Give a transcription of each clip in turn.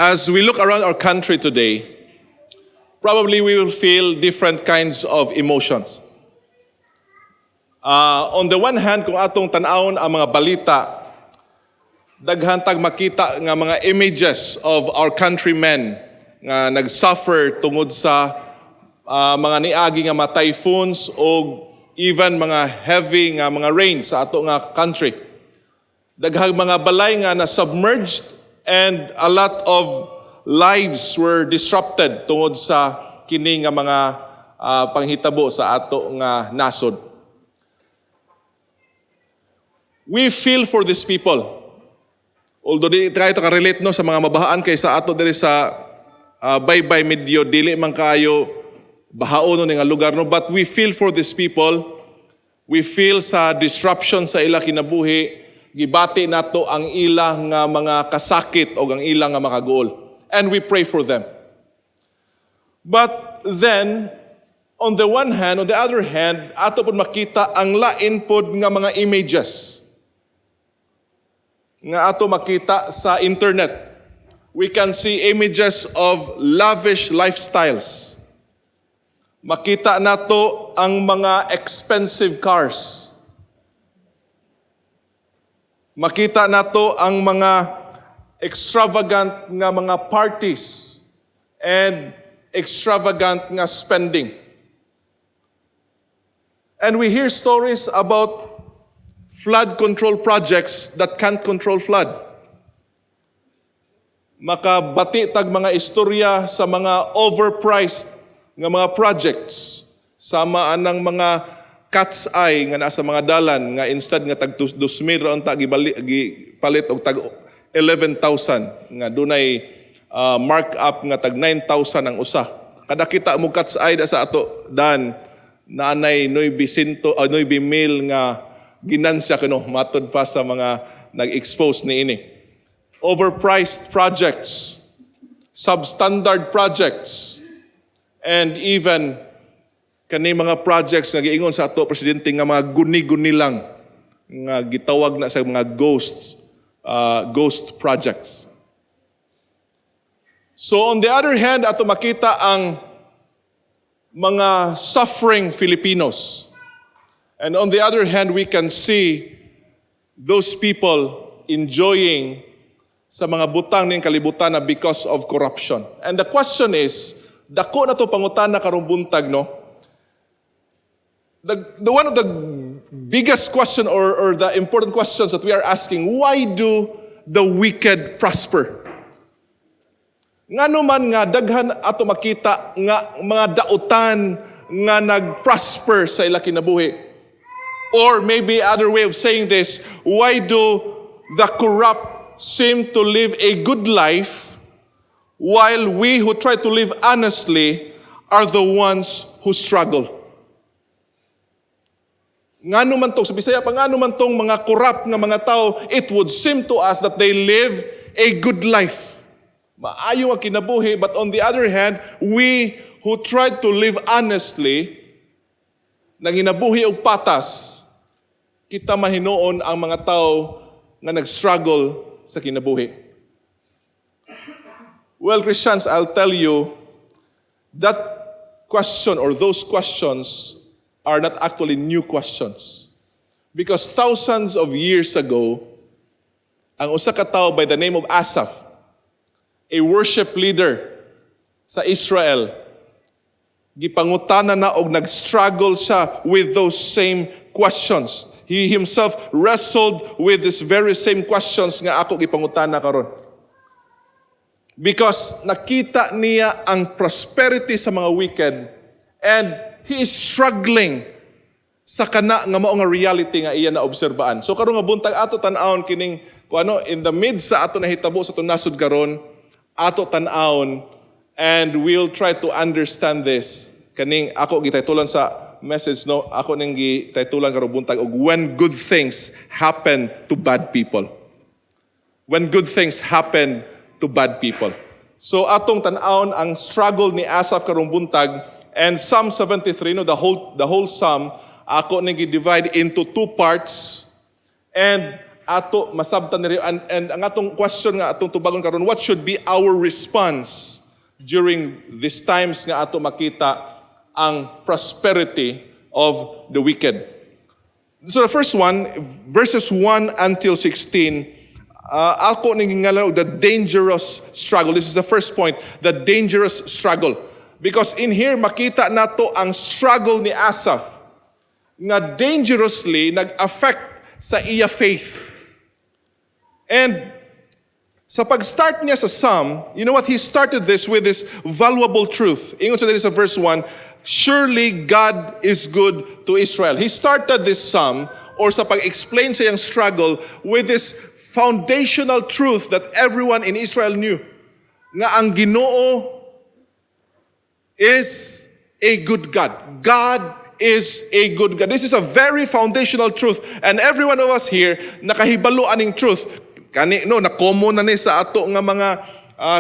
As we look around our country today, probably we will feel different kinds of emotions. On the one hand, kung atong tanawon ang mga balita, daghantag makita nga mga images of our countrymen nga nagsuffer tungod sa mga niagi nga mga typhoons o even mga heavy nga mga rain sa ato nga country. Daghang mga balay nga na submerged and a lot of lives were disrupted tungod sa kini nga mga panghitabo sa ato nga nasod. We feel for these people. Although di tayo ka-relate no sa mga mabahaan kay sa ato diri sa baybay medyo dili man kayo bahaon nga lugar no, but we feel for these people. We feel sa disruption sa ila kinabuhi, gibati nato ang ila nga mga kasakit o ang ila nga makagool. And we pray for them. But then on the other hand, ato pud makita ang lain pud nga mga images nga ato makita sa internet. We can see images of lavish lifestyles. Makita nato ang mga expensive cars. Makita nato ang mga extravagant nga mga parties and extravagant nga spending. And we hear stories about flood control projects that can't control flood. Makabati tag mga istorya sa mga overpriced nga mga projects. Sama anang mga cat's eye nga nasa mga dalan nga instead nga tag 2,000 ron ta gipalit og tag 11,000 nga dunay markup nga tag 9,000 ang usa. Kada kita mo cat's eye da sa ato dan naanay 900 nga ginansya kuno matod pa sa mga nag-expose niini. Overpriced projects, substandard projects, and even kani mga projects nga giingon sa ato presidente nga mga guni-guni lang nga gitawag na sa mga ghost projects. So on the other hand, ato makita ang mga suffering Filipinos. And on the other hand, we can see those people enjoying sa mga butang ning kalibutan na because of corruption. And the question is, dako na to pangutana karong buntag no. The one of the biggest question or the important questions that we are asking, why do the wicked prosper? Ngano man nga daghan ato makita nga mga dautan nga nag-prosper sa ila kinabuhi. Or maybe other way of saying this, why do the corrupt seem to live a good life while we who try to live honestly are the ones who struggle? Ngano man tong sa Bisaya pa ngano man tong mga corrupt nga mga tao, it would seem to us that they live a good life. Maayo ang kinabuhi, but on the other hand, we who try to live honestly, nanginabuhi og patas, kita mahinoon ang mga tao nga nag-struggle sa kinabuhi. Well, Christians, I'll tell you that question or those questions are not actually new questions. Because thousands of years ago, ang usa ka tawo by the name of Asaph, a worship leader sa Israel, gipangutana na og nag-struggle siya with those same questions. He himself wrestled with these very same questions nga ako gipangutana karon. Because nakita niya ang prosperity sa mga wicked and he is struggling sa kana nga mao nga reality nga iya na obserbaan. So karon nga buntag ato tan-awon kining in the midst sa ato nahitabo sa atong nasod karon, ato tan-awon and we'll try to understand this. Kaning ako gitaytulan sa message no, ako ning gitaytulan karon buntag og when good things happen to bad people. When good things happen to bad people. So atong tan-awon ang struggle ni Asaph karong buntag, and Psalm 73 no, the whole psalm ako ning gi-divide into two parts, and ato masabtan nila and ang atong question nga atong tubagon karon, what should be our response during these times nga ato makita ang prosperity of the wicked? So the first one, verses 1 until 16, ako ningingalaw the dangerous struggle. This is the first point, the dangerous struggle. Because in here, makita nato ang struggle ni Asaph nga dangerously nag-affect sa iya faith. And sa pag-start niya sa Psalm, you know what? He started this with this valuable truth. Ingon sa din sa verse 1, surely God is good to Israel. He started this Psalm, or sa pag-explain sa iyang struggle, with this foundational truth that everyone in Israel knew. Nga ang Ginoo is a good God. God is a good God. This is a very foundational truth. And every one of us here, nakahibalo aning truth. Kani, no, na-common na ni sa ato nga mga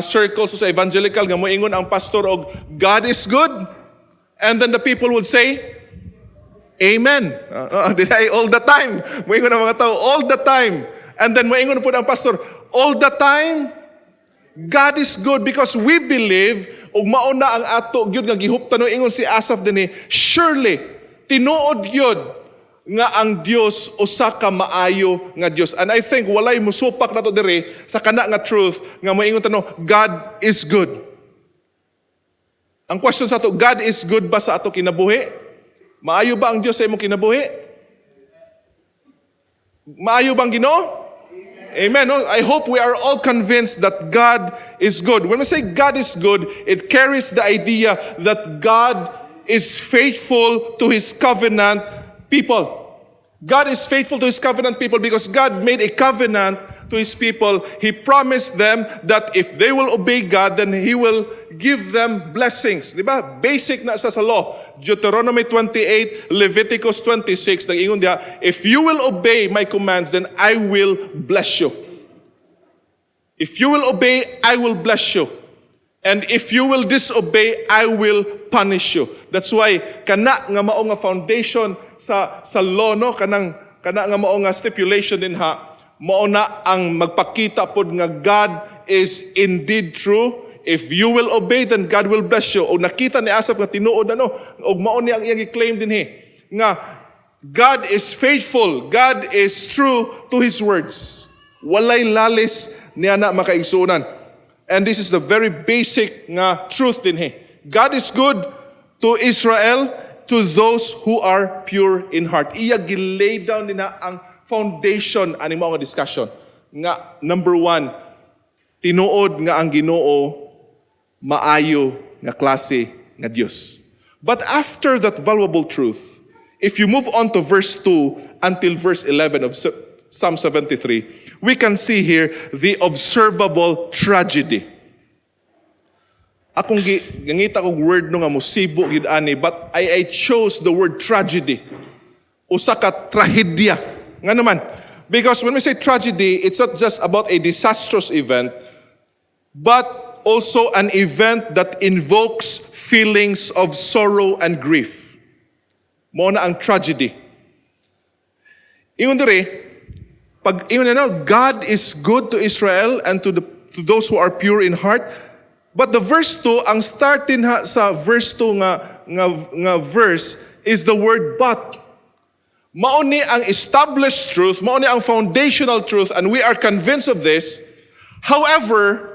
circles sa evangelical, nga moingon ang pastor og God is good. And then the people would say, Amen. All the time. Moingon ang mga tao, all the time. And then moingon po ang pastor, all the time, God is good because we believe ug mauna ang ato gyud nga gihuptan ingon si Asaph dinhi, surely tinuod gyud nga ang Dios usa ka maayo nga Dios. And I think walay musupak nato diri sa kana nga truth nga moingon tano, God is good. Ang question sa ato, God is good ba sa ato kinabuhi? Maayo ba ang Dios sa imong kinabuhi? Maayo bang Ginoo? Amen. No? I hope we are all convinced that God is good. When we say God is good, it carries the idea that God is faithful to His covenant people. God is faithful to His covenant people because God made a covenant to His people. He promised them that if they will obey God, then He will give them blessings. Diba? Basic na sa law. Deuteronomy 28, Leviticus 26, nag-ingon diha, if you will obey my commands, then I will bless you. If you will obey, I will bless you. And if you will disobey, I will punish you. That's why, kana nga mao nga foundation sa law, no? Kana nga mao nga stipulation din ha, mao na ang magpakita pod nga God is indeed true. If you will obey, then God will bless you. O nakita ni Asaph nga tinuod na no, o mao ni ang iyang i-claim din nga God is faithful, God is true to His words. Walay lalis niya na makaigsunan. And this is the very basic nga truth din God is good to Israel, to those who are pure in heart. Iya gilay down din na ang foundation ani mao nga discussion. Nga number 1, tinuod nga ang Ginoo maayo nga klase nga Dios. But after that valuable truth, if you move on to verse 2 until verse 11 of Psalm 73, we can see here the observable tragedy. Akong gangita kong word no nga musibo gid ani, but I chose the word tragedy. Usa ka trahedya. Nga naman, because when we say tragedy, it's not just about a disastrous event, but also an event that invokes feelings of sorrow and grief. Mao na ang tragedy. Ingon diri, pag ingon na God is good to Israel and to those who are pure in heart. But the verse 2, ang start din ha sa verse 2 nga verse is the word but. Mao ni ang established truth, mao ni ang foundational truth, and we are convinced of this. However,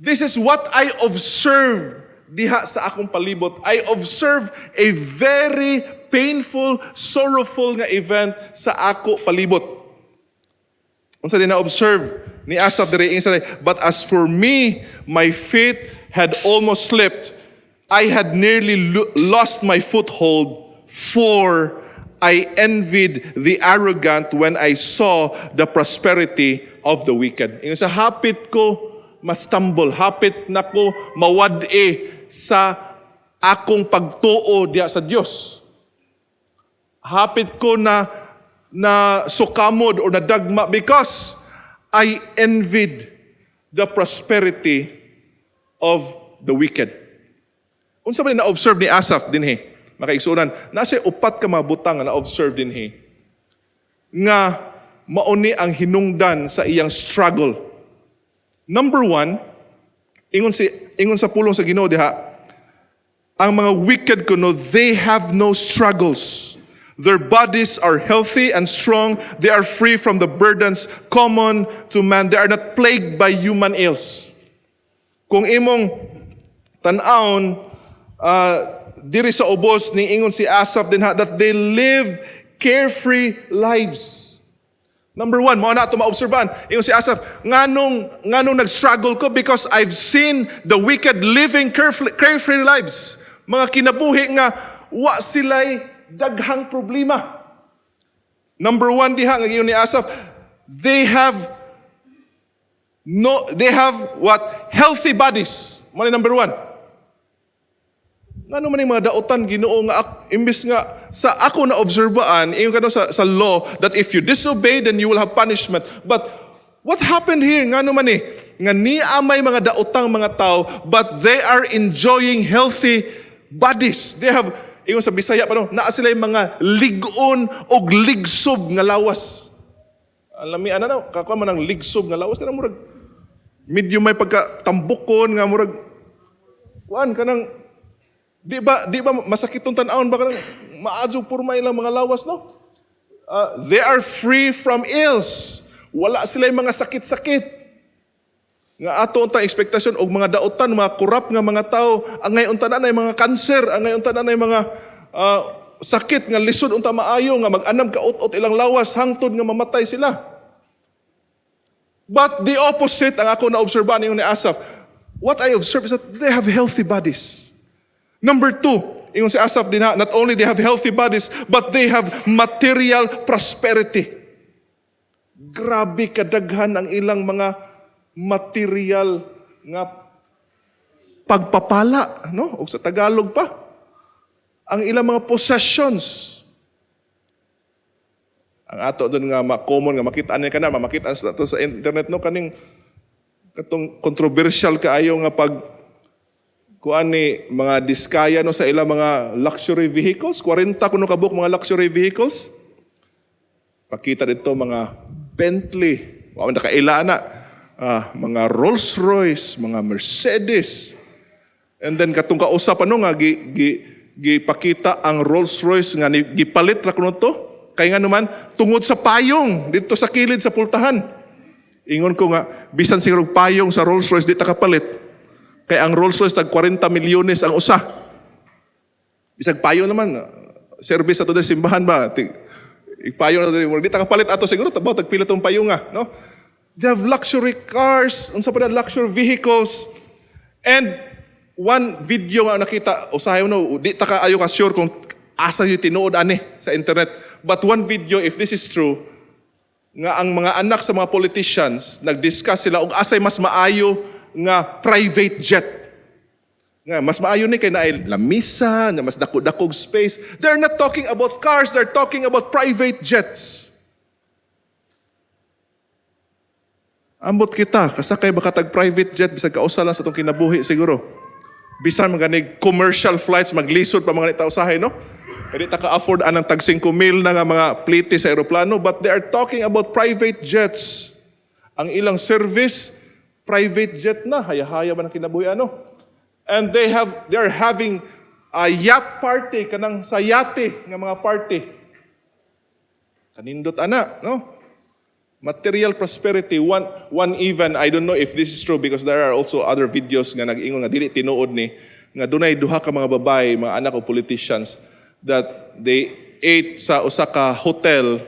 this is what I observe diha sa akong palibot. I observe a very painful, sorrowful nga event sa ako palibot. Unsa din na-observe ni Asaph diri, but as for me, my feet had almost slipped. I had nearly lost my foothold, for I envied the arrogant when I saw the prosperity of the wicked. Ingon sa hapit ko mastumble, hapit na ko mawad-e sa akong pagtuo diya sa Dios. Hapit ko na sukamod o nadagma because I envied the prosperity of the wicked. Unsa man na-observe ni Asaph dinhi? Makaigsunan, nasa upat ka mga butang na na-observe dinhi nga mauni ang hinungdan sa iyang struggle. Number one, ingon sa pulong sa Ginoo diha, ang mga wicked kuno, they have no struggles. Their bodies are healthy and strong. They are free from the burdens common to man. They are not plagued by human ills. Kung imong tan-aon, diri sa ubos ni ingon si Asaph din ha, that they live carefree lives. Number one, mao na ito maobserbahan. Ingon si Asaph, nganong nag-struggle ko because I've seen the wicked living carefree lives. Mga kinabuhi nga, wa sila'y daghang problema. Number one diha, nga ni Asaph, they have what? Healthy bodies. Mao ni number one. Ngano man yung mga daotan Ginoo nga imbis nga sa ako na obserbaan ingon kano sa law that if you disobey then you will have punishment. But what happened here ngano man nga niamay mga daotang mga tao but they are enjoying healthy bodies. They have ingon sa Bisaya pa no, naa sila yung mga ligon og ligsob nga lawas. Alami ana no, kakuha man ang ligsob nga lawas kana murag medyo may pagkatambukon nga murag kuan kanang Di ba masakit tong tan-awon ba kanang maadyo purma ilang mga lawas no? They are free from ills. Wala sila mga sakit-sakit. Nga ato untang ekspektasyon og mga daotan, mga kurap nga mga tao, ang ngayon tanan ay mga kanser, ang ngayon tanan ay mga sakit nga lisod unta maayo nga mag-anam ka ut ilang lawas hangtod nga mamatay sila. But the opposite ang ako na obserbahan ni Asaph. What I observe is that they have healthy bodies. Number two, ingon si Asaph din ha, not only they have healthy bodies, but they have material prosperity. Grabe kadaghan ang ilang mga material nga pagpapala, no? O sa Tagalog pa. Ang ilang mga possessions. Ang ato doon nga common nga makitaan ka na, makitaan sa internet no kaning katong controversial kaayo nga pag kuan ni mga diskaya no sa ilang mga luxury vehicles, 40 kuno kabuk mga luxury vehicles. Pakita dito mga Bentley, wa man kaila na, mga Rolls-Royce, mga Mercedes. And then katong kausa pa no nga gipakita ang Rolls-Royce nga gipalit ra kuno to. Kay nga naman tungod sa payong dito sa kilid sa pultahan. Ingon ko nga bisan siguro payong sa Rolls-Royce di ta kapalit. Kaya ang Rolls-Royce tag 40 milyones ang usa. Bisag payo naman, service ato din simbahan ba? Payo na din, di ta kapalit ato siguro tabaw tagpila tong payo nga, no? They have luxury cars, unsa pa na luxury vehicles. And one video nga nakita, usahay no, di ta ka ayo ka sure kung asa yung tinuod ani sa internet. But one video, if this is true, nga ang mga anak sa mga politicians nag-discuss sila og asay mas maayo nga private jet. Nga mas maayo ni kay naay lamisa, nga mas dako-dakog space. They're not talking about cars, they're talking about private jets. Ambot kita, kasakay baka tag private jet bisag kausa lang sa tong kinabuhi siguro. Bisan mga ganig commercial flights maglisod pa mga nitausahay no. Kaya ta ka-afford anang tag 5,000 na nga mga plite sa eroplano, but they are talking about private jets. Ang ilang service private jet na, haya-haya ba ng kinabuhi ano? And they are having a yacht party, kanang sa yate nga mga party. Kanindot ana, no? Material prosperity, one even, I don't know if this is true because there are also other videos nga nag-ingon nga dili tinuod ni, nga dunay duha ka mga babae, mga anak o politicians, that they ate sa usa ka hotel.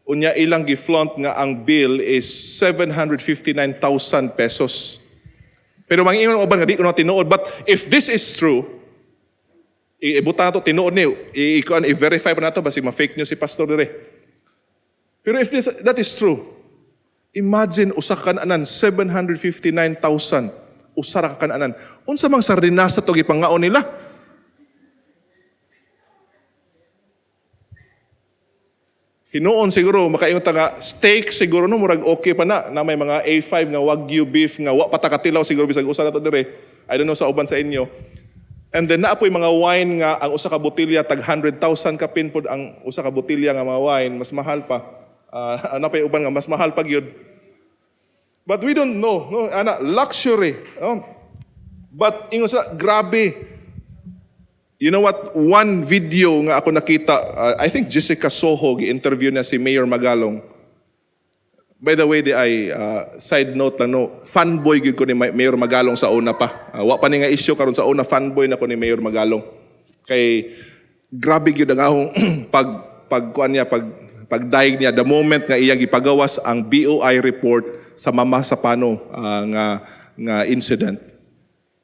Unya ilang giflaunt nga ang bill is 759,000 pesos. Pero mangingon uban nga di ko na tinuod. But if this is true, ibutan na to tinuod ni, i-verify pa na to, basig ma-fake news si pastor dire. Pero if that is true, imagine usa ka kananan 759,000 usa ra ka kananan. Unsa mang sardinasa to gipangaon nila? Hinuon siguro makaingon ta nga steak siguro no murag okay pa na may mga A5 nga wagyu beef nga wa patakatilaw siguro bisag usa na to dire. I don't know sa uban sa inyo. And then naapoy mga wine nga ang usa ka botelya tag 100,000 ka pin pod ang usa ka botelya nga mga wine mas mahal pa. Ano pa yung uban nga mas mahal pag yun. But we don't know, no? Luxury, no? But ingon sa grabe. You know what? One video nga ako nakita, I think Jessica Soho gi-interview na si Mayor Magalong. By the way, side note lang, no, fanboy gyud ko ni Mayor Magalong sa una pa. Wa pa ni nga issue karon sa una, fanboy na ko ni Mayor Magalong. Kay grabe gyud ang akong pagdaig niya the moment nga iyang gipagawas ang BOI report sa Mama Sapano nga incident.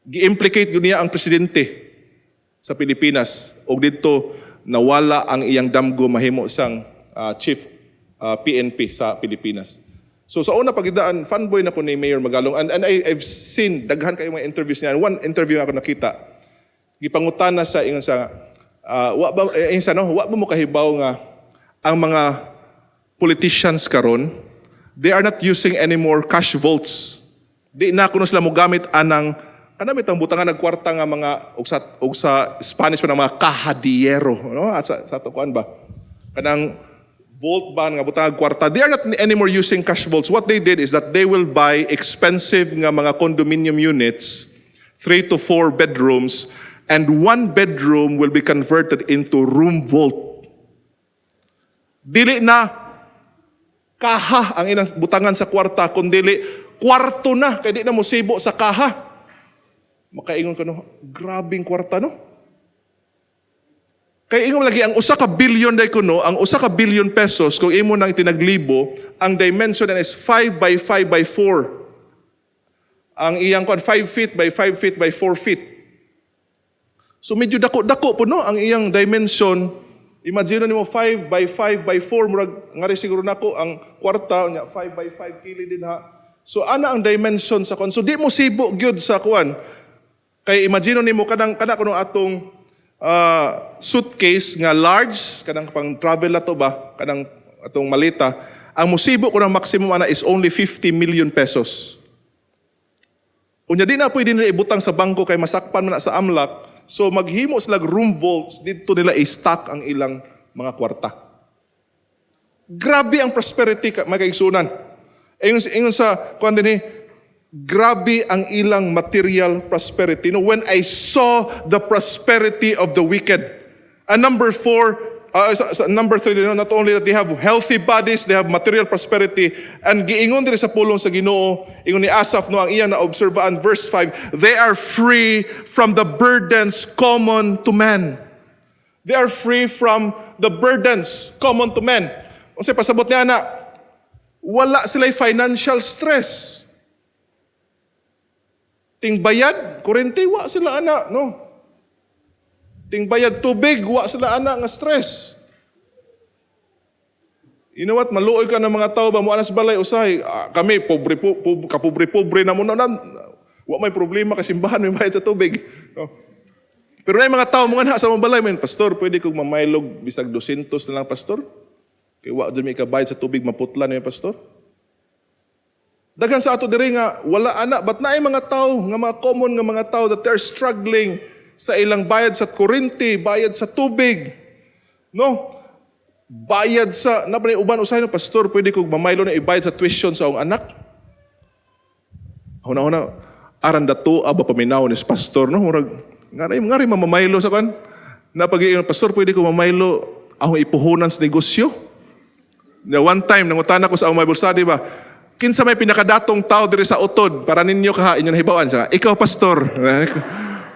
Gi-implicate gyud niya ang presidente sa Pilipinas og didto nawala ang iyang damgo mahimo sang chief PNP sa Pilipinas. So sa una pagidaan, fanboy na ko ni Mayor Magalong and I've seen daghan kayo mga interviews niya. One interview ako nakita, gipangutana sa ingon sa wa ba mo kahibaw nga ang mga politicians karon, they are not using any more cash votes. Di na kuno sila mo gamit anang kanamit ang butangan nagkwarta nga mga og sa Spanish pa ng mga kahadiyero, no? Sa tukuan ba? Kanang vote ban nga butang kwarta. They are not anymore using cash votes. What they did is that they will buy expensive nga mga condominium units, 3 to 4 bedrooms, and 1 bedroom will be converted into room vault. Dili na kaha ang inang butangan sa kwarta, kundi kwarto na, kaya di na mo sibo sa kaha. Makaingon ka no, grabing kwarta no? Kaya ingon lagi, ang usa ka billion day kuno, ang usa ka billion pesos, kung imo nang tinaglibo, ang dimension is 5 by 5 by 4. Ang iyang 5 feet by 5 feet by 4 feet. So medyo dako-dako po no, ang iyang dimension. Imagine nimo 5 by 5 by 4, murag ngari siguro nako ang kwarta nya 5 by 5 kili din ha. So ana ang dimension sa kon. So di mo sibo gyud sa kuan. Kay imagine nimo kanang kuno atong suitcase nga large, kanang pang travel na to ba, kanang atong malita, ang musibo ko ng maximum ana is only 50 million pesos. Unya di na pwede nila ibutang sa bangko kay masakpan man na sa amlak, so maghimo sila room vaults, dito nila i-stock ang ilang mga kwarta. Grabe ang prosperity, magkaigsunan. Ingon sa kuan dinhi, grabe ang ilang material prosperity. No, when I saw the prosperity of the wicked. And number 3, not only that they have healthy bodies, they have material prosperity. And giingon din sa pulong sa Ginoo, ingon ni Asaph no, ang iyang naobserbaan, verse 5, they are free from the burdens common to men. They are free from the burdens common to men. Kung sa pasabot niya na, wala sila'y financial stress. Ting bayad, kurente, wa sila ana, no? Ting bayad tubig, wa sila ana nga stress. You know what, maluoy ka ng mga tao ba mo anas balay usahay. Kami kapobre na mo na. Wa may problema kasi simbahan may bayad sa tubig. No? Pero na mga tao mga na sa mga balay, pastor, pwede kong mamaylog bisag 200 na lang, pastor. Kaya wa dyan may kabayad sa tubig, maputla na yung pastor. Daghan sa ato diri nga wala ana, but naay mga tao nga mga common nga mga tao that they're struggling sa ilang bayad sa kuryente, bayad sa tubig. No? Bayad sa napay uban usahay no, pastor, pwede kog mamaylo na ibayad sa tuition sa akong anak. Una aran dato aba paminaw ni pastor no, murag ngari mamamaylo sa kan. Napag-iyon pastor, pwede kog mamaylo akong ipuhunan sa negosyo. Na one time nangutana ko sa akong Bible study ba, kinsa may pinakadatong tao diri sa utod para ninyo kaha inyo nahibawan siya. Ikaw pastor.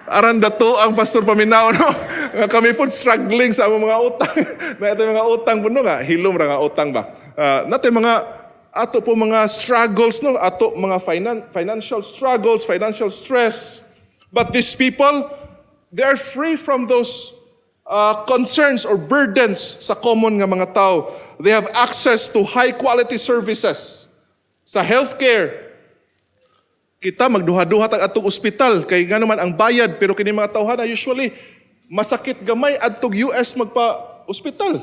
Aran dato ang pastor paminaw no. Kami po struggling sa among mga utang. May ato mga utang puno nga hilom ra nga utang ba. Nato mga ato po mga struggles no, ato mga financial struggles, financial stress. But these people, they are free from those concerns or burdens sa common nga mga tao. They have access to high quality services. Sa healthcare, kita magduha-duha tag atong ospital kay nga naman ang bayad, pero kini mga tawhana usually masakit gamay adtog US magpa-ospital.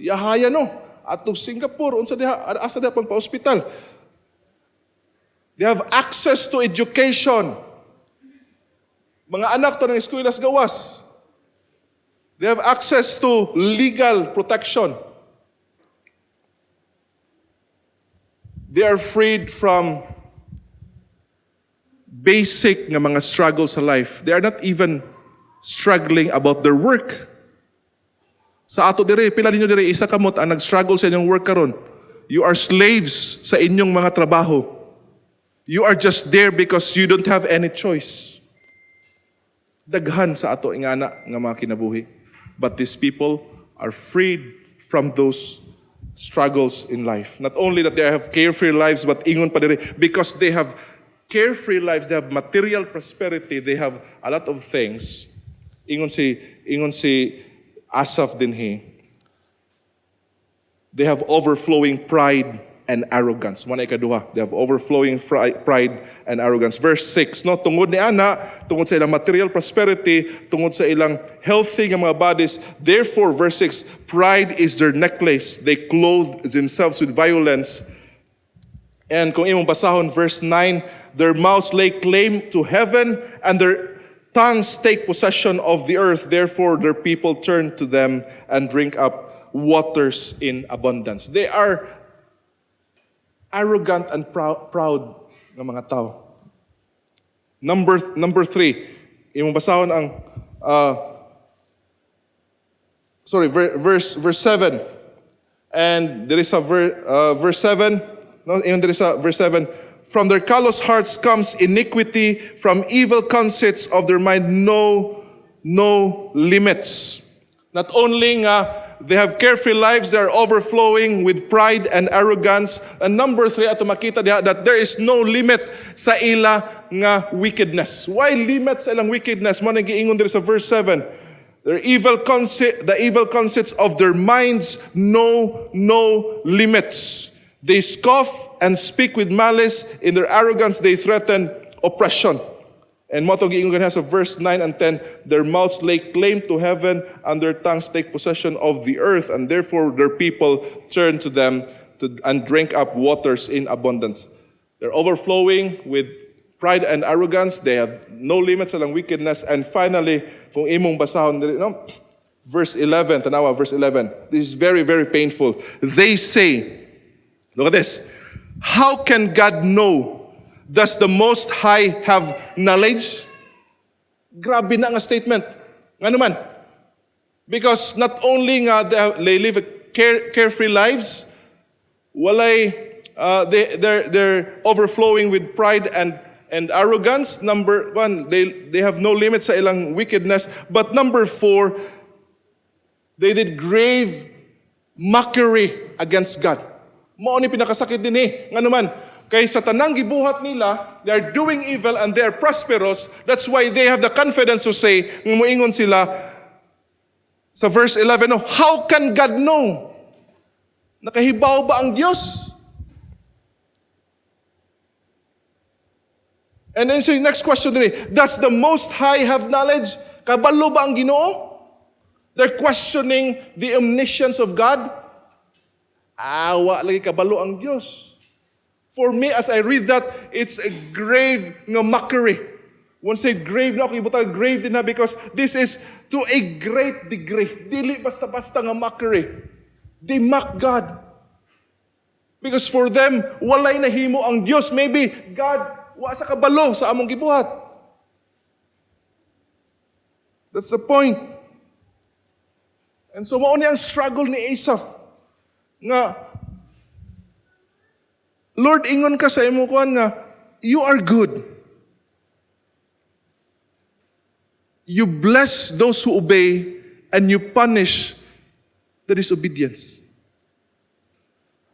Yahaya no, atog Singapore unsa diha asa diha pang pa-ospital. They have access to education. Mga anak to ng eskwela's gawas. They have access to legal protection. They are freed from basic nga mga struggles sa life. They are not even struggling about their work. Sa ato dire, pila ninyo dire, isa kamot ang nag-struggle sa inyong work karon. You are slaves sa inyong mga trabaho. You are just there because you don't have any choice. Daghan sa ato ingana nga mga kinabuhi. But these people are freed from those struggles in life. Not only that they have carefree lives, but ingon pa dire, because they have carefree lives, they have material prosperity, they have a lot of things. Ingon si Asaph dinhi. They have overflowing pride and arrogance. Muna ikaduha, they have overflowing pride and arrogance. Verse 6, no, tungod ni ana, tungod sa ilang material prosperity, tungod sa ilang healthy nga mga bodies, therefore, verse 6, pride is their necklace. They clothe themselves with violence. And kung imong basahon, verse 9, their mouths lay claim to heaven, and their tongues take possession of the earth. Therefore, their people turn to them and drink up waters in abundance. They are arrogant and proud ng mga tao. Number 3, imong basahon ang verse 7. And there is a verse 7. No, there is a verse 7. From their callous hearts comes iniquity, from evil conceits of their mind no limits. Not only they have carefree lives, they are overflowing with pride and arrogance. And number 3, ato makita diha that there is no limit sa ila nga wickedness. Why limit sa ilang wickedness? Mo nang giingon diri sa verse 7. The evil conceits of their minds no limits. They scoff and speak with malice. In their arrogance, they threaten oppression. And mo itong giingon sa verse 9 and 10, their mouths lay claim to heaven, and their tongues take possession of the earth, and therefore their people turn to them and drink up waters in abundance. They're overflowing with pride and arrogance. They have no limits sa lang wickedness. And finally, kung imong basahon, no? Verse 11, tanawa, verse 11. This is very, very painful. They say, look at this. How can God know? Does the Most High have knowledge? Grabe na nga statement. Nga naman. Because not only nga they live carefree lives, they're overflowing with pride and arrogance. Number 1, they have no limit sa ilang wickedness. But number 4, they did grave mockery against God. Mao ni pinakasakit din nga naman. Kay sa tanang gibuhat nila, they are doing evil and they are prosperous. That's why they have the confidence to say, moingon sila sa verse 11, no, how can God know? Nakahibaw ba ang Diyos? And then so next question din, does the Most High have knowledge? Kabalo ba ang Ginoo? They're questioning the omniscience of God. Awa lagi kabalo ang Diyos. For me, as I read that, it's a grave nga mockery. Once say grave na, ako ibutang grave din na because this is to a great degree. Dili basta-basta nga mockery. They mock God. Because for them, walay nahimo ang Diyos. Maybe God, wa sa kabalo sa among gibuhat. That's the point. And so, mao ni ang struggle ni Asaph. Nga, Lord, ingon ka sa imo kuan nga, you are good. You bless those who obey, and you punish the disobedience.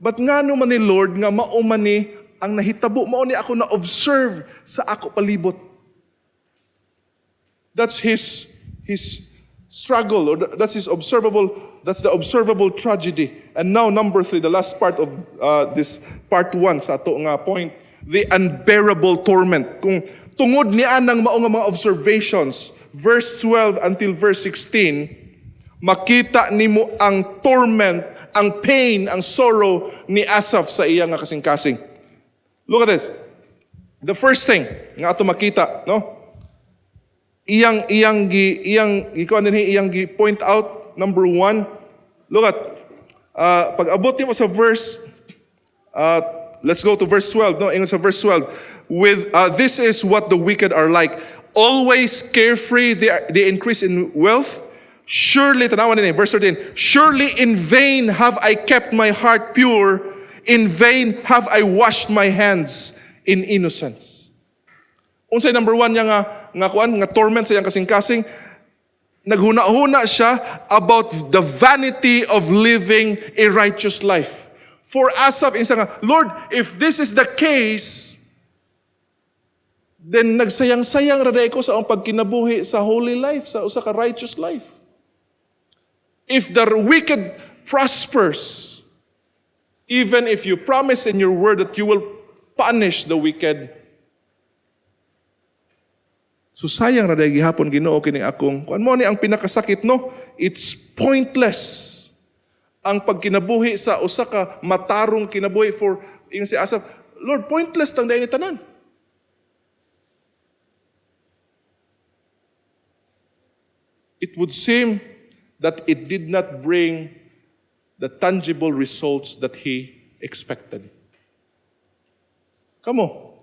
But nga no man ni Lord, nga mao man ni ang nahitabo, mao ni ako na-observe sa ako palibot. That's his struggle, or that's the observable tragedy. And now, number 3, the last part of this part 1 sa ato nga point, the unbearable torment. Kung tungod ni anang mao nga mga observations, verse 12 until verse 16, makita nimo ang torment, ang pain, ang sorrow ni Asaph sa iya nga kasing-kasing. Look at this. The first thing nga ato makita, no? Iyang point out, number 1, look at, pag abot mo sa verse let's go to verse 12. No, ingon sa verse 12. This is what the wicked are like. Always carefree, they increase in wealth. Surely, tanawan din verse 13. Surely in vain have I kept my heart pure. In vain have I washed my hands in innocence. Unsay number one niya nga torment sa iyang kasing-kasing, naghuna-huna siya about the vanity of living a righteous life. For Asaph, insa nga, Lord, if this is the case, then nagsayang-sayang raday ko sa akong pagkinabuhi sa holy life, sa usa ka righteous life. If the wicked prospers, even if you promise in your word that you will punish the wicked, so sayang na dahil gihapon Ginoo kining akong, kung mo ni ang pinakasakit, no? It's pointless. Ang pagkinabuhi sa usa ka matarong kinabuhi for, yung si Asaph, Lord, pointless tang dahil ni tanan. It would seem that it did not bring the tangible results that he expected. Kamo,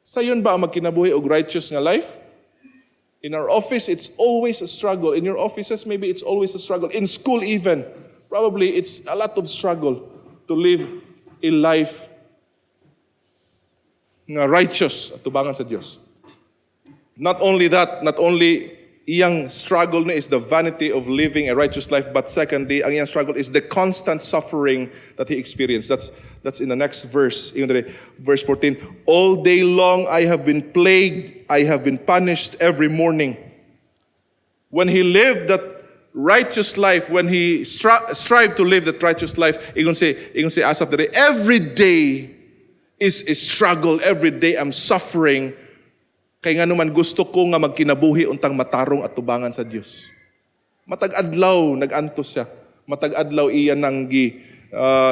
sayon ba ang magkinabuhi og righteous nga life? In our office, it's always a struggle. In your offices, maybe it's always a struggle. In school even, probably it's a lot of struggle to live a life nga righteous at tubangan sa Dios. Not only that, not only iyang struggle na is the vanity of living a righteous life, but secondly, ang iyang struggle is the constant suffering that he experienced. That's in the next verse, verse 14. All day long I have been plagued, I have been punished every morning. When he lived that righteous life, when he strived to live that righteous life, ingon si Asaph, every day is a struggle, every day I'm suffering. Kaya nga naman gusto ko nga magkinabuhi untang matarong at tubangan sa Diyos. Matag-adlaw, nag-antos siya. Matag-adlaw iya nang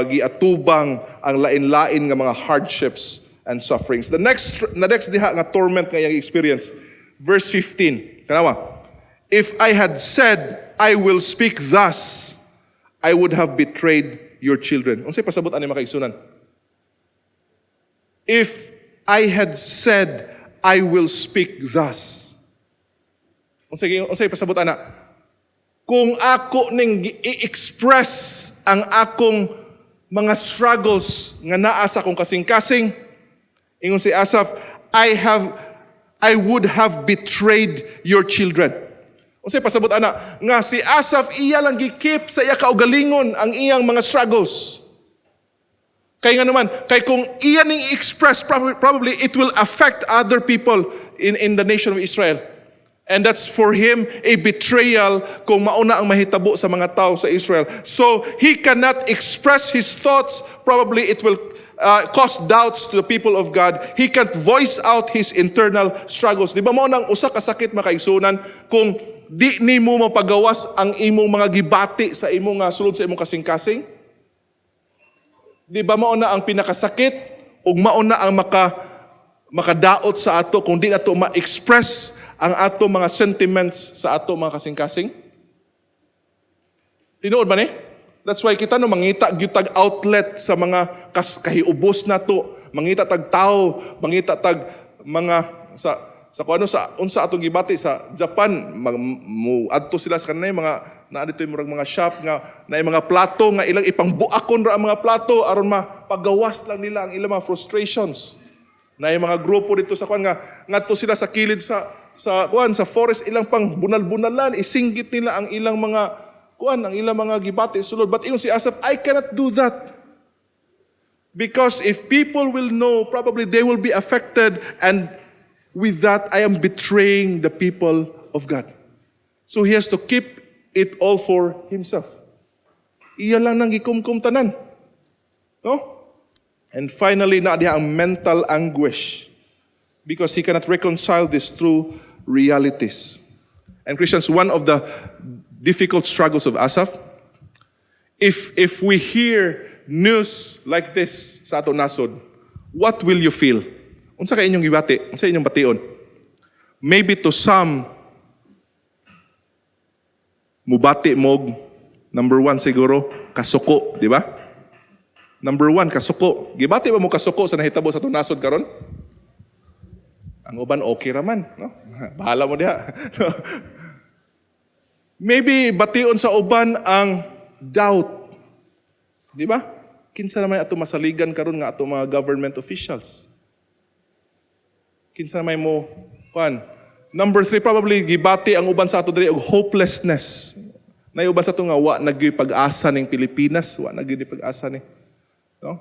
giatubang ang lain-lain nga mga hardships and sufferings. The next diha nga torment nga iyang experience. Verse 15. Kanawa, if I had said, I will speak thus, I would have betrayed your children. Unsay pasabot ani makaigsunan? If I had said, I will speak thus. Unsay pasabot ana? Kung ako ning i-express ang akong mga struggles nga naa sa akong kasing-kasing, ingon si Asaph, I would have betrayed your children. Unsay pasabot ana? Nga si Asaph iya lang gikip sa iya kaugalingon ang iyang mga struggles. Kaya nga naman, kay kung iyan ning express, probably it will affect other people in the nation of Israel. And that's for him a betrayal kung mauna ang mahitabo sa mga tao sa Israel. So he cannot express his thoughts. Probably it will cause doubts to the people of God. He can't voice out his internal struggles. Di ba mo nang usa ka sakit makaigsunan kung di nimo mapagawas ang imong mga gibati sa imong sulod sa imong kasing-kasing? Di ba mauna ang pinakasakit o mauna ang makadaot sa ato kung di nato ma-express ang ato mga sentiments sa ato mga kasing-kasing? Tinuod man That's why kita mangita gyud outlet sa mga kahiubos nato, mangita tag tao, mangita tag mga sa unsa atong gibati sa Japan, adto sila sa kanay mga na dito murag mga shop nga na mga plato nga ilang ipangbuakon ra ang mga plato aron mapagawas lang nila ang ilang mga frustrations. Na mga grupo dito sa kuan nga ngadto sila sa kilid sa forest ilang pang bunal-bunalan, isinggit nila ang ilang mga ang ilang mga gibati sulod. But ingon si Asaph, I cannot do that. Because if people will know, probably they will be affected, and with that I am betraying the people of God. So he has to keep it all for himself. Iya lang nang gikumkum tanan. No? And finally, na diha ang mental anguish because he cannot reconcile these true realities. And Christians, one of the difficult struggles of Asaph, if we hear news like this sa ato nasod, what will you feel? Unsa kay inyong gibati? Unsa inyong bation? Maybe to some, mubati mo, number one siguro, kasuko, di ba? Number one, kasuko. Gibati ba mo kasuko sa nahitabo sa tunasod karon? Ang uban okay raman, no? Bahala mo diha. Maybe bation sa uban ang doubt. Di ba? Kinsa naman ato masaligan karon nga ato mga government officials. Kinsa naman mo kuan. Number 3, probably gibati ang uban sa ato diri og hopelessness. Nay uban sa ato nga wa nagyoy pag-asa ning Pilipinas, wa nagyoy pag-asa ni, no?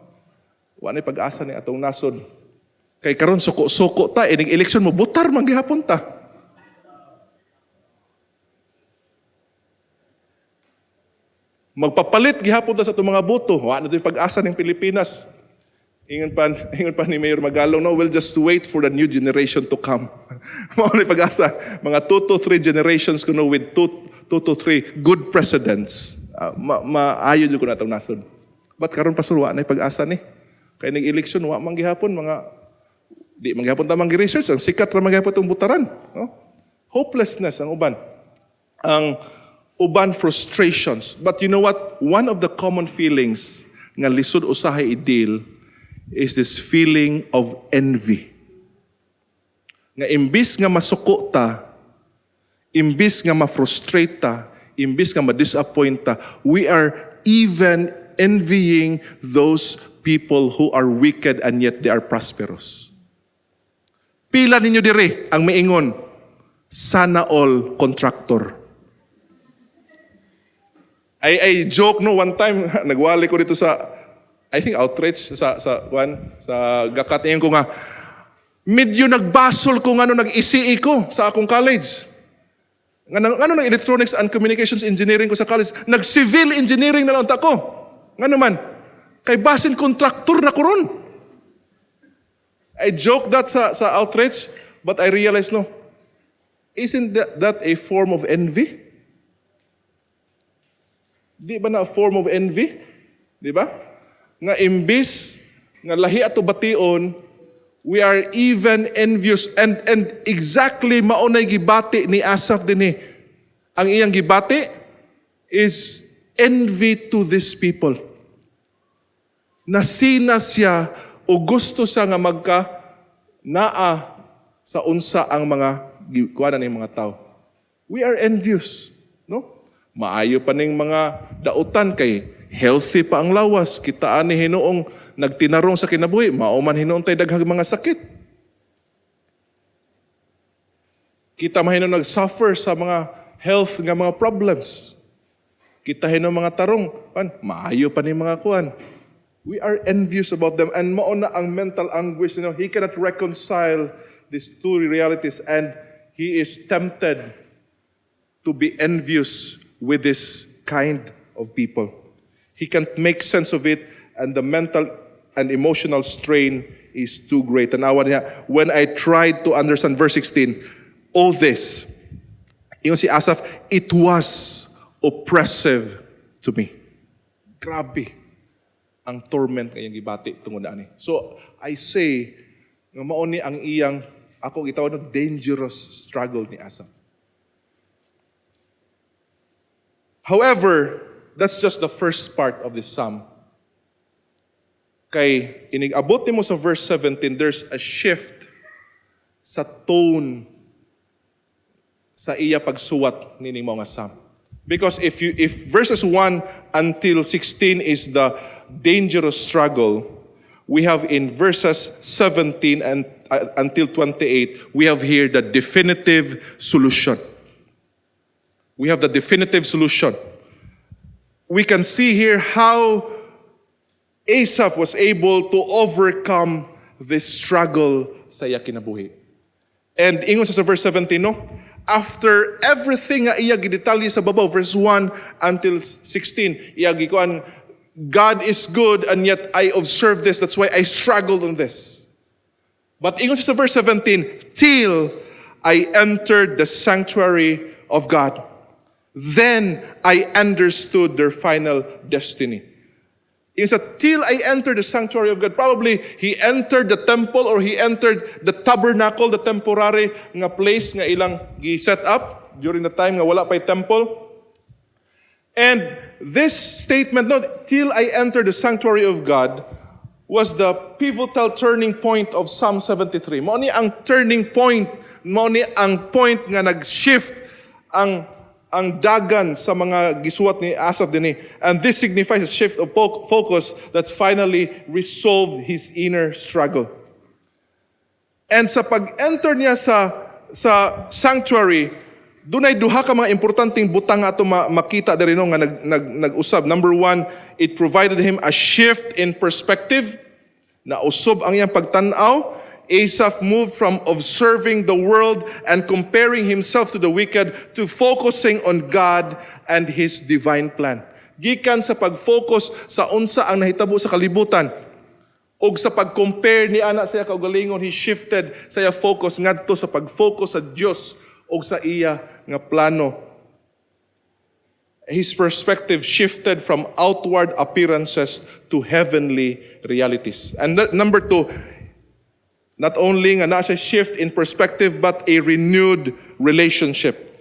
Wa nay pag-asa ni atong nasod. Kay karon suko-suko ta ining election mo butar man gihapon ta. Magpapalit gihapon ta sa atong mga boto, wa na toy pag-asa ning Pilipinas. Ingon pa ni Mayor Magalong, no, we'll just wait for the new generation to come. Mao ni pag-asa, mga 2 to 3 generations kuno with 2 to 3 good presidents. Maayo jud ko natong nasod. But karon pastor wa nay pag-asa ni. Kay ning election wa man gihapon mga di man gihapon ta man gi-research, ang sikat ra man gihapon tong butaran, no? Hopelessness ang uban. Ang uban frustrations. But you know what? One of the common feelings nga lisod usahay i-deal is this feeling of envy. Nga imbis nga masuko ta, imbis nga ma-frustrate ta, imbis nga ma-disappoint ta, we are even envying those people who are wicked and yet they are prosperous. Pila ninyo dire ang miingon, sana all contractor. I joke no one time, nagwali ko dito sa I think outreach sa Gakat ko nga medyo nagbasol ko ngano nag-ECE ko sa akong college. Ngano nang electronics and communications engineering ko sa college, nag-civil engineering na lang ta ko. Ngano man kay basin contractor na ko ron. I joke that sa outreach, but I realize no. Isn't that a form of envy? Di ba na a form of envy? Di ba? Nga imbis nga lahi ato bation, we are even envious and exactly maunay gibati ni Asaph dinhi. Ang iyang gibati is envy to these people. Nasina siya o gusto siya nga magka naa sa unsa ang mga kuwanan ng mga tao. We are envious, no? Maayo pa ning mga dautan kay healthy pa ang lawas. Kitaan ni Hinoong nagtinarong sa kinabuhi. Mauman Hinoong tayo daghang mga sakit. Kita mahinoong nag-suffer sa mga health nga mga problems. Kita Hinoong mga tarong. Maayo pa ni mga kuan. We are envious about them. And mauna ang mental anguish. You know, he cannot reconcile these two realities. And he is tempted to be envious with this kind of people. He can't make sense of it, and the mental and emotional strain is too great. And when I tried to understand verse 16, all this, yung si Asaph, it was oppressive to me. Grabe ang torment ngayong gibati tungod ani. So I say, nga mauni ang iyang, ako gitawag na dangerous struggle ni Asaph. However, that's just the first part of this psalm. Kay inigabot nimo sa verse 17, there's a shift sa tone sa iya pagsuwat nini mga psalm. Because if verses 1 until 16 is the dangerous struggle, we have in verses 17 and until 28, we have here the definitive solution. We have the definitive solution. We can see here how Asaph was able to overcome this struggle sa iya kinabuhi. And ingon sa verse 17, no? After everything nga iya gidetalye sa babaw, verse 1 until 16, iya gikuan, God is good and yet I observe this, that's why I struggled on this. But ingon sa verse 17, till I entered the sanctuary of God. Then I understood their final destiny. Yung sa till I entered the sanctuary of God, probably he entered the temple or he entered the tabernacle, the temporary nga place nga ilang gi-set up during the time nga wala pa'y temple. And this statement, no, till I enter the sanctuary of God, was the pivotal turning point of Psalm 73. Mao ni ang turning point, mao ni ang point nga nag-shift ang dagan sa mga gisuwat ni Asaph dinhi. And this signifies a shift of focus that finally resolved his inner struggle. And sa pag-enter niya sa sanctuary, dunay duha ka mga importanteng butang nga ato makita diri no nga nag-usab. Number one, it provided him a shift in perspective. Na usob ang iyang pagtan-aw. Asaph moved from observing the world and comparing himself to the wicked to focusing on God and His divine plan. Gikan sa pag-focus sa unsa ang nahitabo sa kalibutan, og sa pag-compare ni ana sa iya kaugalingon, he shifted sa iya focus ngadto sa pag-focus sa Dios og sa iya nga plano. His perspective shifted from outward appearances to heavenly realities. And number two, not only nga na siya shift in perspective but a renewed relationship.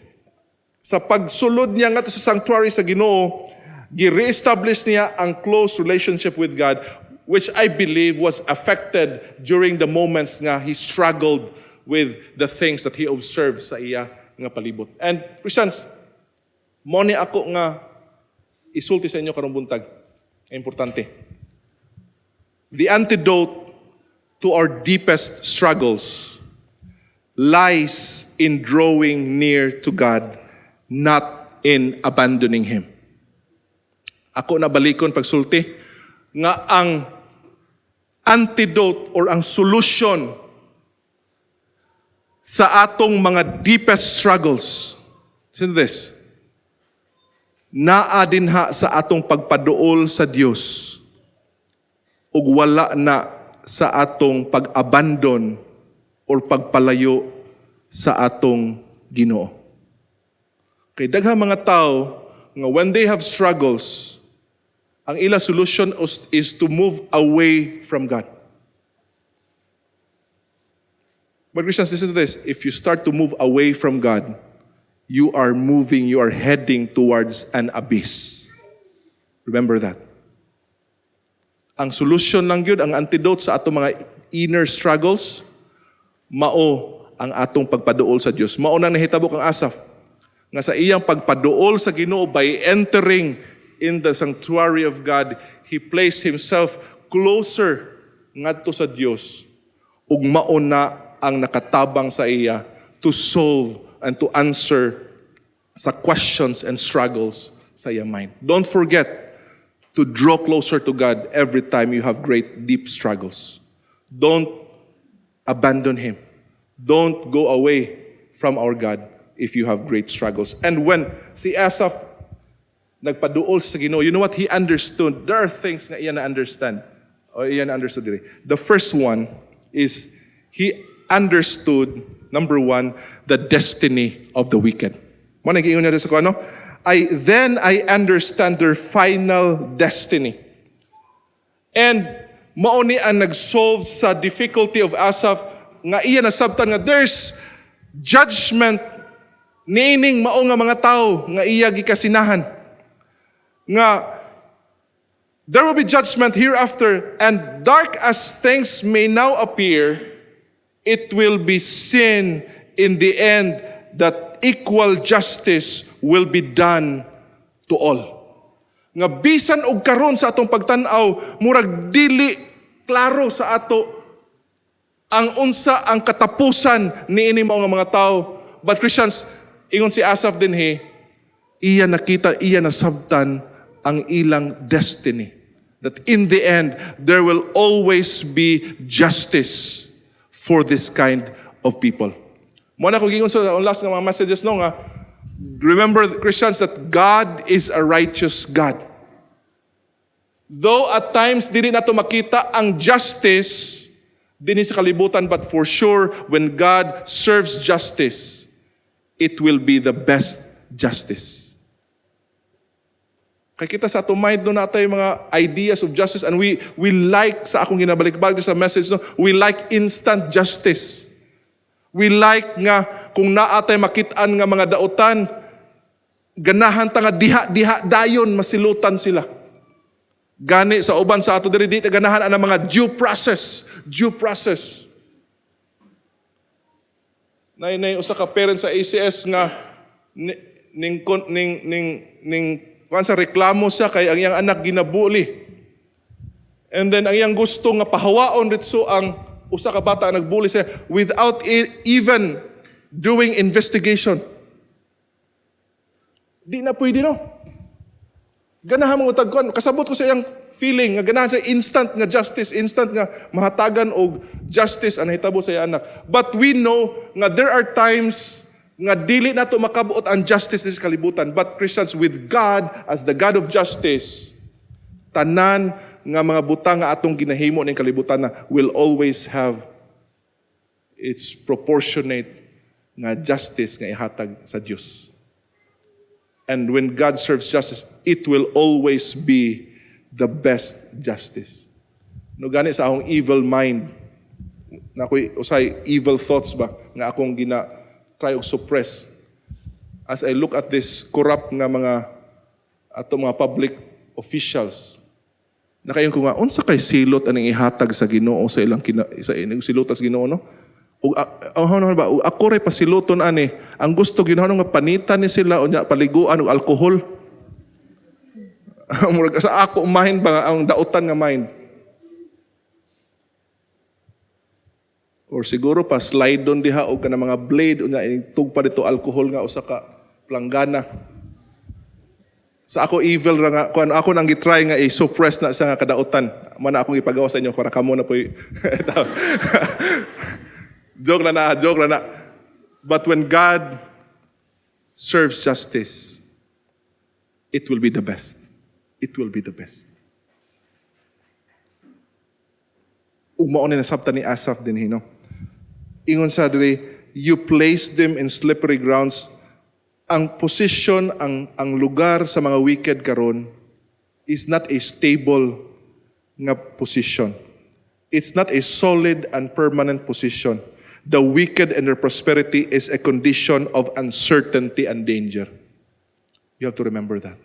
Sa pagsulod niya nga sa sanctuary sa Ginoo, gi-reestablish niya ang close relationship with God, which I believe was affected during the moments nga he struggled with the things that he observed sa iya nga palibot. And Christians, mo ni ako nga isulti sa inyo karong buntag. Importante. The antidote to our deepest struggles lies in drawing near to God, not in abandoning Him. Ako na balikon pagsulti nga ang antidote or ang solution sa atong mga deepest struggles. Listen to this. Naa dinha sa atong pagpaduol sa Dios ug wala na sa atong pag-abandon or pagpalayo sa atong Ginoo. Kay daghang mga tao nga when they have struggles, ang ila solution is to move away from God. But Christians, listen to this. If you start to move away from God, you are heading towards an abyss. Remember that. Ang solution lang yun, ang antidote sa atong mga inner struggles, mao ang atong pagpaduol sa Dios. Mao nang nahitabo kang Asaph nga sa iyang pagpaduol sa Ginoo by entering in the sanctuary of God, he placed himself closer ngadto sa Dios ug mao na ang nakatabang sa iya to solve and to answer sa questions and struggles sa iyang mind. Don't forget to draw closer to God every time you have great deep struggles. Don't abandon Him. Don't go away from our God if you have great struggles. And when si Asaph nagpaduol sa Ginoo, you know what he understood? There are things na iya na understand. O iya na understood diri. The first one is he understood, number one, the destiny of the wicked. Mo nag-iingon niya sa ko, ano? I understand their final destiny. And mao ni ang nag-solve sa difficulty of Asaph nga iya nasabtan nga there's judgment niining mao nga mga tao nga iya gikasinahan. Nga there will be judgment hereafter, and dark as things may now appear, it will be seen in the end that equal justice will be done to all. Nga bisan og karon sa atong pagtan-aw, murag dili klaro sa ato ang unsa ang katapusan niini mao nga mga tao. But Christians, ingon si Asaph dinhi, iya nakita, iya nasabtan ang ilang destiny. That in the end, there will always be justice for this kind of people. Muna ko gingon sa last ng mga messages no nga, remember Christians that God is a righteous God. Though at times dili nato makita ang justice dinhi sa kalibutan, but for sure when God serves justice, it will be the best justice. Kaya kita sa atong mind no natay mga ideas of justice, and we like, sa akong ginabalik-balik sa message no, we like instant justice. We like nga kung naatay makitaan nga mga dautan, Ganahan ta nga diha dayon masilutan sila. Gani sa uban sa ato diri di ganahan ang mga due process. Nay usa ka parent sa ACS nga ning sa reklamo siya kay ang iyang anak ginabuli. And then ang iyang gusto nga pahawaon ritso ang usa ka bata nagbuli siya without even doing investigation. Di na pwede, no? Ganahan mong utagkuan. Kasabot ko sa iyang feeling nga ganahan sa instant nga justice, instant nga mahatagan og justice ang hitabo sa iyang anak. But we know nga there are times nga dili nato makabuot ang justice sa kalibutan. But Christians, with God as the God of justice, tanan nga mga butang nga atong ginahimo ning kalibutan na will always have its proportionate nga justice nga ihatag sa Dios. And when God serves justice, it will always be the best justice. No gani sa akong evil mind, na ako'y usay evil thoughts ba, nga akong try og suppress. As I look at this corrupt nga mga public officials, nakayon ko nga, unsa kay silot aning ihatag sa Ginoo sa ilang silot sa Ginoo, no? Ako ray pasiluton ani. Ang gusto ginahon nga panitan ni sila o nya paliguan og alcohol. Murag sa ako mind ba ang dautan nga mind. Or siguro pa slide doon diha og kana mga blade unya tugpa dito alcohol nga usa ka planggana. Sa ako evil ra nga kun ako nang gitry nga i-suppress na sa nga kadautan. Man akong ipagawa sa inyo para kamo na po. Joke na. But when God serves justice, it will be the best. It will be the best. Ug mao ni nasabtan ni Asaph din hino. Ingon sa diri, you place them in slippery grounds. Ang position, ang lugar sa mga wicked karon is not a stable nga position. It's not a solid and permanent position. The wicked and their prosperity is a condition of uncertainty and danger. You have to remember that.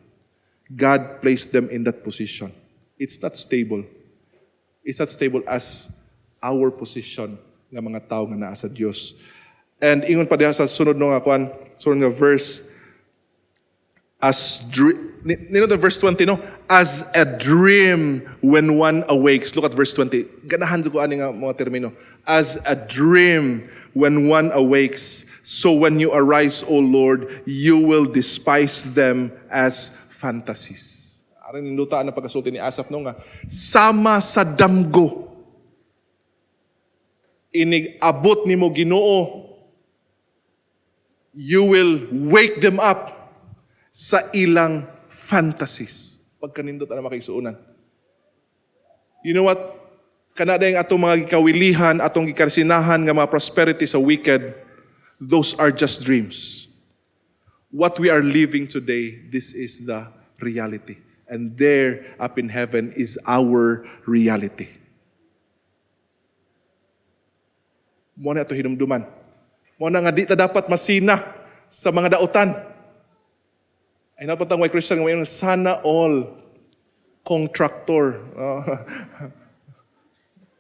God placed them in that position. It's not stable. It's not stable as our position ng mga tao nga naa sa Dios. And ingon pa diha sa sunod nga verse, the verse 20, no? As a dream when one awakes. Look at verse 20. Ganahan ko ani nga mga termino. As a dream when one awakes. So when you arise, O Lord, you will despise them as fantasies. Aron nilutaan na pagkasulti ni Asaph no nga, sama sa damgo. Inig abot nimo Ginoo. You will wake them up sa ilang fantasies. Pagkanindot ana makaigsuonan. You know what? Kanada yung atong mga gikawilihan, atong gikarsinahan nga mga prosperity sa wicked, those are just dreams. What we are living today, this is the reality. And there, up in heaven, is our reality. Muna ito hinumduman. Muna nga di ta dapat masina sa mga dautan. Ay napatang white Christian ngayon, sana all contractor.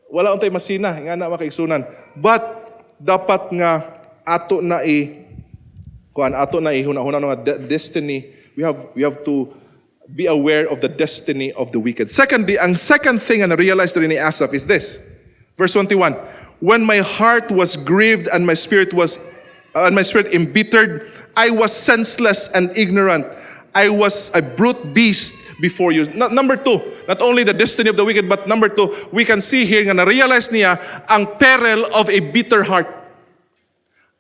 Wala untay masina, nga na makaigsunan. But dapat nga ato na huna-huna nga destiny. We have to be aware of the destiny of the wicked. Secondly, ang second thing na realize rin ni Asaph is this. Verse 21. When my heart was grieved and my spirit embittered, I was senseless and ignorant. I was a brute beast before you. Number two, not only the destiny of the wicked, but number two, we can see here nga na-realize niya ang peril of a bitter heart.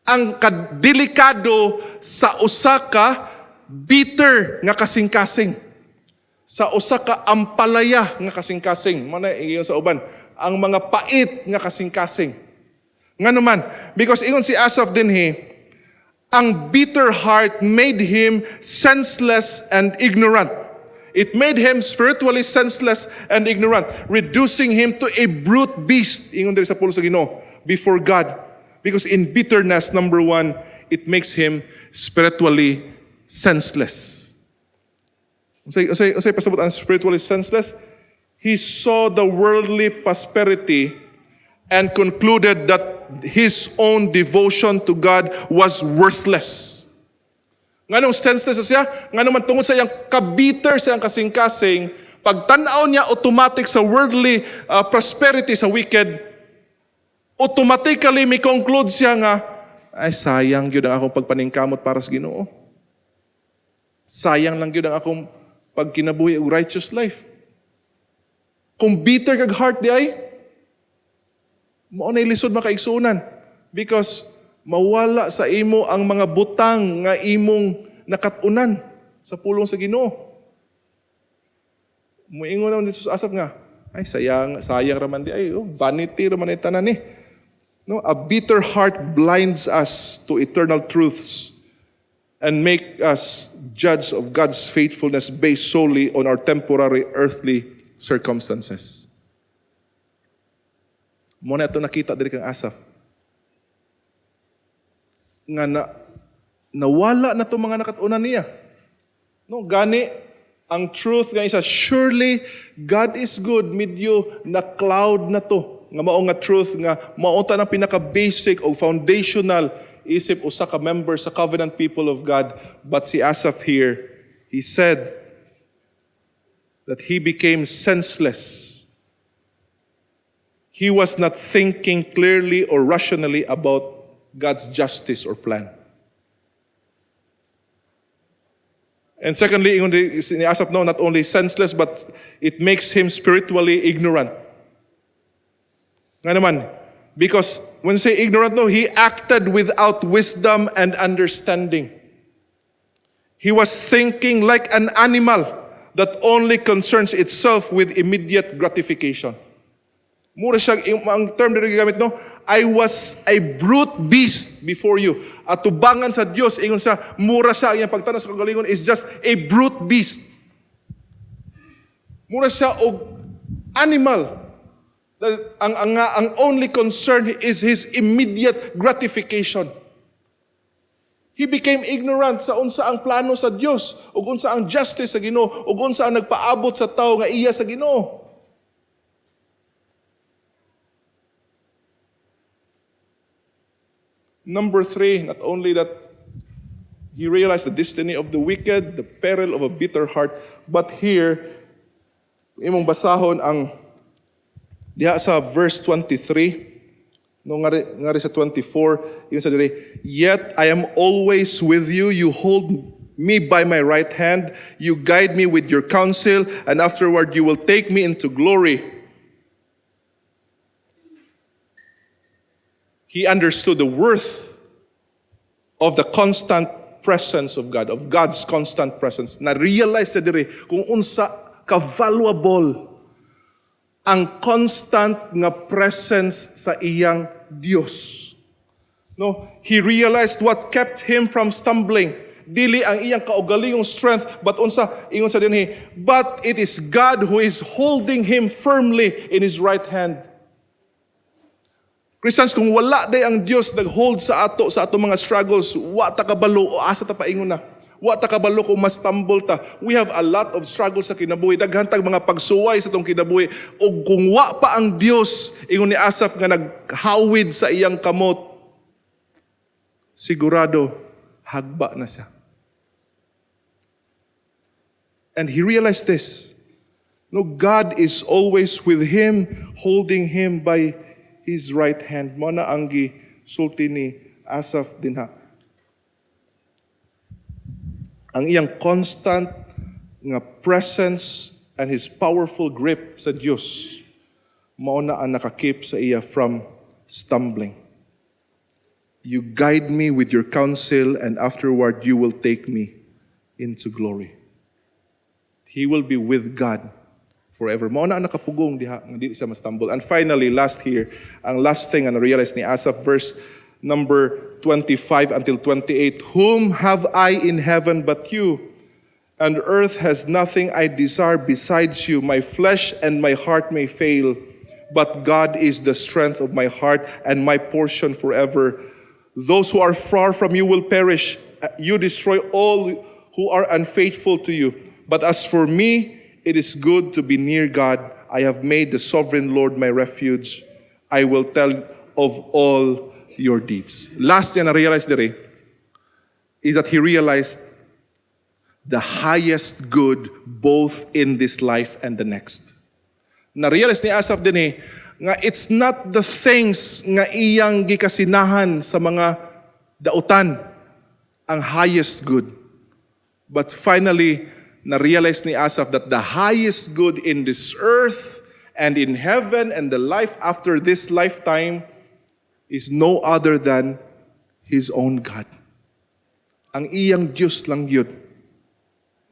Ang kadelikado sa usa ka bitter nga kasing-kasing. Sa usa ka ampalaya nga kasing-kasing. Mana iyon sa uban, ang mga pait nga kasing-kasing. Nga naman, because ingon si Asaph din ang bitter heart made him senseless and ignorant. It made him spiritually senseless and ignorant, reducing him to a brute beast, ingon diri sa pulo sa Ginoo, before God. Because in bitterness, number one, it makes him spiritually senseless. Unsay pasabot ang spiritually senseless? He saw the worldly prosperity and concluded that his own devotion to God was worthless. Nganong senseless siya? Nganong man tungod sa iyang kabiter sa iyang kasing-kasing, pagtanaw niya automatic sa worldly prosperity sa wicked, automatically may conclude siya nga, ay sayang yun ang akong pagpaningkamot para sa Ginoo. Sayang lang yun ang akong pagkinabuhi og righteous life. Kung bitter kag heart di ay, mao na ilisod makaigsunan. Because mawala sa imo ang mga butang nga imong nakatunan sa pulong sa Ginoo. Muingon naman dito sa asap nga, ay sayang raman di ay, vanity raman ay tanan ni. No, a bitter heart blinds us to eternal truths and make us judge of God's faithfulness based solely on our temporary earthly circumstances. Mo na ito nakita diri kang Asaph. Nga nawala na to mga nakatunan niya. No, gani ang truth nga isa, surely God is good, medyo na cloud na to. Nga mao nga truth nga mao ta nang pinaka-basic o foundational isip usa ka member sa covenant people of God. But si Asaph here, he said that he became senseless. He was not thinking clearly or rationally about God's justice or plan. And secondly, ni Asaph, no, not only senseless, but it makes him spiritually ignorant. Nga naman, because when say ignorant, no, he acted without wisdom and understanding. He was thinking like an animal that only concerns itself with immediate gratification. Mura siya, ang term na gamit, no? I was a brute beast before you. At tubangan sa Diyos, ingon sa mura siya, ang pagtanas sa kagalingon is just a brute beast. Mura siya og animal. Ang only concern is his immediate gratification. He became ignorant sa unsa ang plano sa Dios, ug unsa ang justice sa Ginoo, ug unsa ang nagpaabot sa tao nga iya sa Ginoo. Number 3, not only that he realized the destiny of the wicked, the peril of a bitter heart, but here imong basahon ang diha sa verse 23, no ngari sa 24, yun sa diri, yet I am always with you, you hold me by my right hand, you guide me with your counsel, and afterward you will take me into glory. He understood the worth of the constant presence of God, of God's constant presence. Na-realize sa diri kung unsa ka-valuable ang constant nga presence sa iyang Dios. No, he realized what kept him from stumbling. Dili ang iyang kaugalingong strength, but unsa ingon sa dinhi, but it is God who is holding him firmly in his right hand. Christians, kung wala day ang Dios nag-hold sa ato mga struggles, wa ta kabalo o asa ta paingon na. Wa ta kabalo kung ma-stumble ta. We have a lot of struggles sa kinabuhi. Daghantag mga pagsuway sa tong kinabuhi. O kung wa pa ang Dios, ingon ni Asaph nga naghawid sa iyang kamot, sigurado hagba na siya. And he realized this. No, God is always with him, holding him by his right hand. Mo na ang gisulti ni Asaph dinha. Ang iyang constant nga presence and his powerful grip sa Diyos, mao na ang nakakip sa iya from stumbling. You guide me with your counsel, and afterward you will take me into glory. He will be with God forever. Mao na ang nakapugong diha, nga di siya ma-stumble. And finally, last here, ang last thing na realize ni Asaph, verse number 25 until 28, whom have I in heaven but you? And earth has nothing I desire besides you. My flesh and my heart may fail, but God is the strength of my heart and my portion forever. Those who are far from you will perish. You destroy all who are unfaithful to you. But as for me, it is good to be near God. I have made the sovereign Lord my refuge. I will tell of all your deeds. Last niya na-realize dire is that he realized the highest good both in this life and the next. Na-realize ni Asaph din nga it's not the things nga iyang gikasinahan sa mga dautan ang highest good. But finally, na-realize ni Asaph that the highest good in this earth and in heaven and the life after this lifetime is no other than his own God. Ang iyang Diyos lang yun.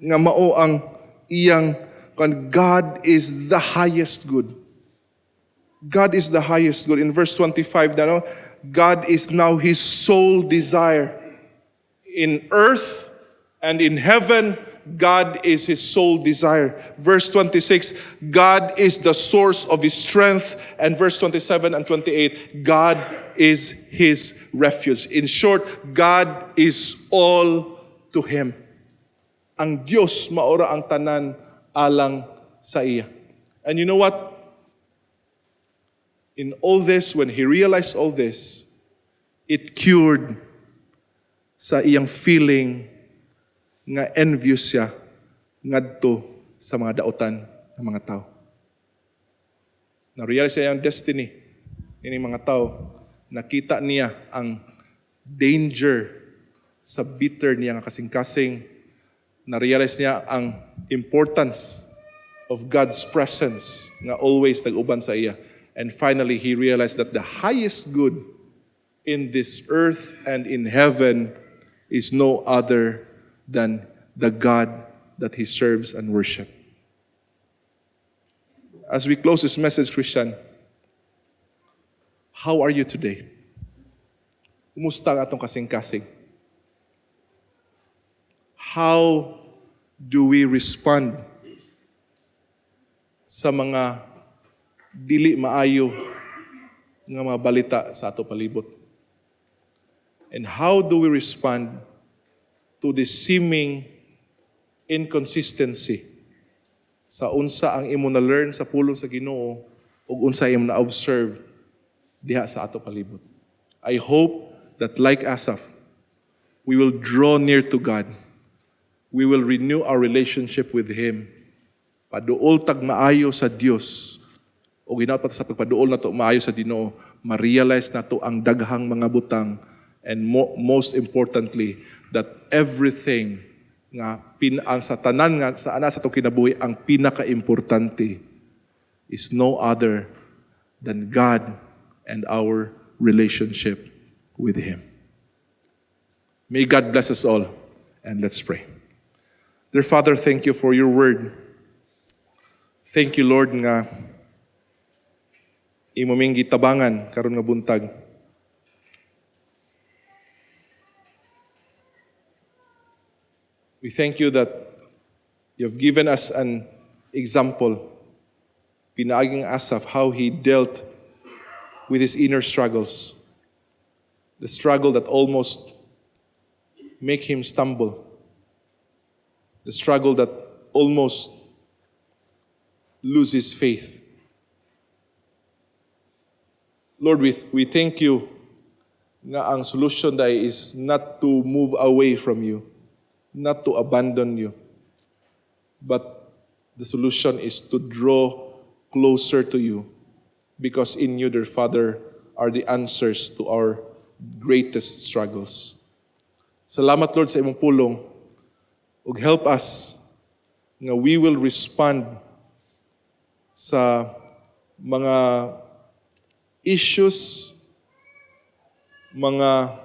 Nga mao ang iyang, God is the highest good. God is the highest good. In verse 25, God is now his sole desire. In earth and in heaven, God is his sole desire. Verse 26, God is the source of his strength. And verse 27 and 28, God is his refuge. In short, God is all to him. Ang Diyos maora ang tanan alang sa iya. And you know what? In all this, when he realized all this, it cured sa iyang feeling nga envious siya ngadto sa mga dautan ng mga tao. Na-realize siya ang destiny ng mga tao. Nakita niya ang danger sa bitter niya nga kasing-kasing. Na-realize niya ang importance of God's presence nga always nag-uban sa iya. And finally, he realized that the highest good in this earth and in heaven is no other than the God that he serves and worships. As we close this message, Christian, how are you today? Kumusta ang atong kasing-kasing? How do we respond sa mga dili maayo nga mga balita sa ato palibot? And how do we respond to the seeming inconsistency sa unsa ang imo na-learn sa pulong sa Ginoo ug unsa imo na-observe diha sa ato palibot? I hope that like Asaph, we will draw near to God. We will renew our relationship with Him. Paduol tag maayo sa Dios. O ginaot sa pagpaduol na to maayo sa Ginoo, ma-realize na to ang daghang mga butang, and most importantly, that everything nga ang sa tanan nga sa ana sa to kinabuhi ang pinaka-importante is no other than God and our relationship with Him. May God bless us all, and let's pray. Dear Father, thank you for your word. Thank you, Lord, nga imo ming gitabangan karon nga buntag. We thank you that you have given us an example, pinaaging Asaph, how he dealt with his inner struggles. The struggle that almost make him stumble. The struggle that almost loses faith. Lord, we thank you nga ang solution dai is not to move away from you, not to abandon you, but the solution is to draw closer to you, because in you, dear Father, are the answers to our greatest struggles. Salamat, Lord, sa imong pulong, ug help us nga we will respond sa mga issues, mga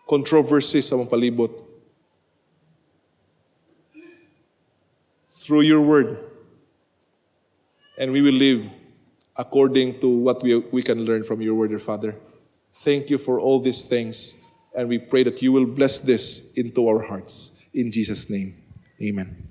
controversies sa mong palibot through your word. And we will live according to what we can learn from your word, dear Father. Thank you for all these things, and we pray that you will bless this into our hearts. In Jesus' name, amen.